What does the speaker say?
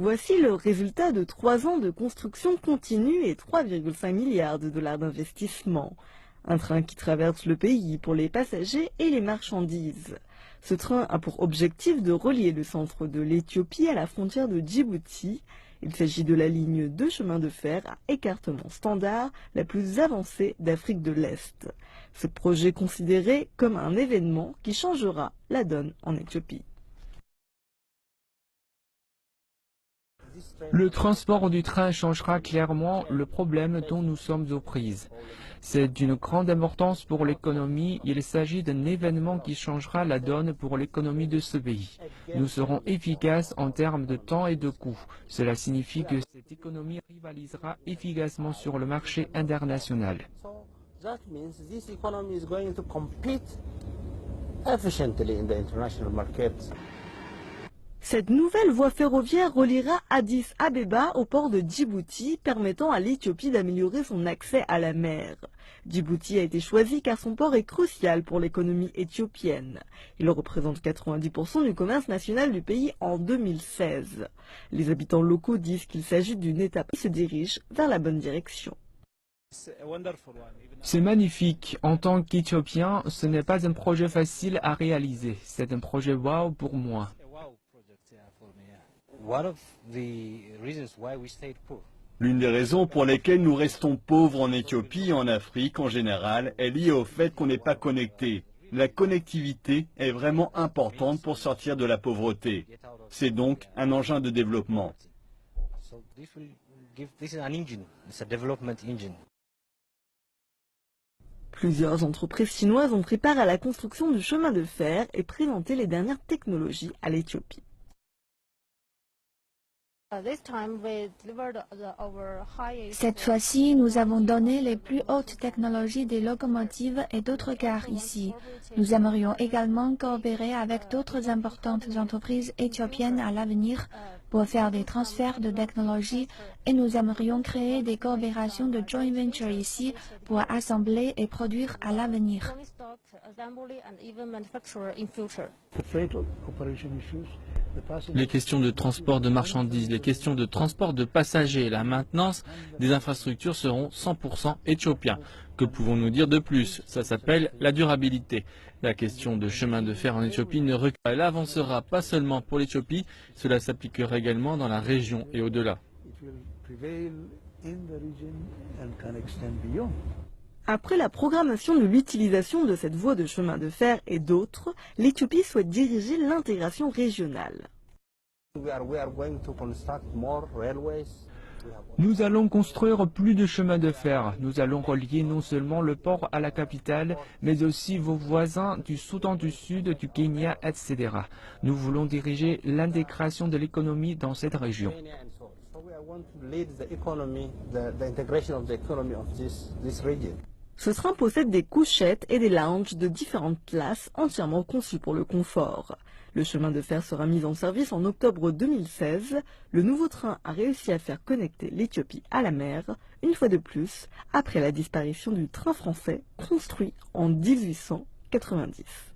Voici le résultat de 3 ans de construction continue et 3,5 milliards de dollars d'investissement. Un train qui traverse le pays pour les passagers et les marchandises. Ce train a pour objectif de relier le centre de l'Éthiopie à la frontière de Djibouti. Il s'agit de la ligne de chemin de fer à écartement standard la plus avancée d'Afrique de l'Est. Ce projet est considéré comme un événement qui changera la donne en Éthiopie. Le transport du train changera clairement le problème dont nous sommes aux prises. C'est d'une grande importance pour l'économie. Il s'agit d'un événement qui changera la donne pour l'économie de ce pays. Nous serons efficaces en termes de temps et de coûts. Cela signifie que cette économie rivalisera efficacement sur le marché international. Cette nouvelle voie ferroviaire reliera Addis Abeba au port de Djibouti, permettant à l'Éthiopie d'améliorer son accès à la mer. Djibouti a été choisi car son port est crucial pour l'économie éthiopienne. Il représente 90% du commerce national du pays en 2016. Les habitants locaux disent qu'il s'agit d'une étape qui se dirige vers la bonne direction. C'est magnifique. En tant qu'Éthiopien, ce n'est pas un projet facile à réaliser. C'est un projet wow pour moi. L'une des raisons pour lesquelles nous restons pauvres en Éthiopie et en Afrique en général est liée au fait qu'on n'est pas connecté. La connectivité est vraiment importante pour sortir de la pauvreté. C'est donc un engin de développement. Plusieurs entreprises chinoises ont pris part à la construction du chemin de fer et présenté les dernières technologies à l'Éthiopie. Cette fois-ci, nous avons donné les plus hautes technologies des locomotives et d'autres gares ici. Nous aimerions également coopérer avec d'autres importantes entreprises éthiopiennes à l'avenir pour faire des transferts de technologies et nous aimerions créer des coopérations de joint venture ici pour assembler et produire à l'avenir. Les questions de transport de marchandises, les questions de transport de passagers, la maintenance des infrastructures seront 100% éthiopiens. Que pouvons-nous dire de plus? Ça s'appelle la durabilité. La question de chemin de fer en Éthiopie ne recule. Elle avancera pas seulement pour l'Éthiopie, cela s'appliquera également dans la région et au-delà. Après la programmation de l'utilisation de cette voie de chemin de fer et d'autres, l'Éthiopie souhaite diriger l'intégration régionale. Nous allons construire plus de chemins de fer. Nous allons relier non seulement le port à la capitale, mais aussi vos voisins du Soudan du Sud, du Kenya, etc. Nous voulons diriger l'intégration de l'économie dans cette région. Ce train possède des couchettes et des lounges de différentes classes entièrement conçus pour le confort. Le chemin de fer sera mis en service en octobre 2016. Le nouveau train a réussi à faire connecter l'Éthiopie à la mer, une fois de plus, après la disparition du train français construit en 1890.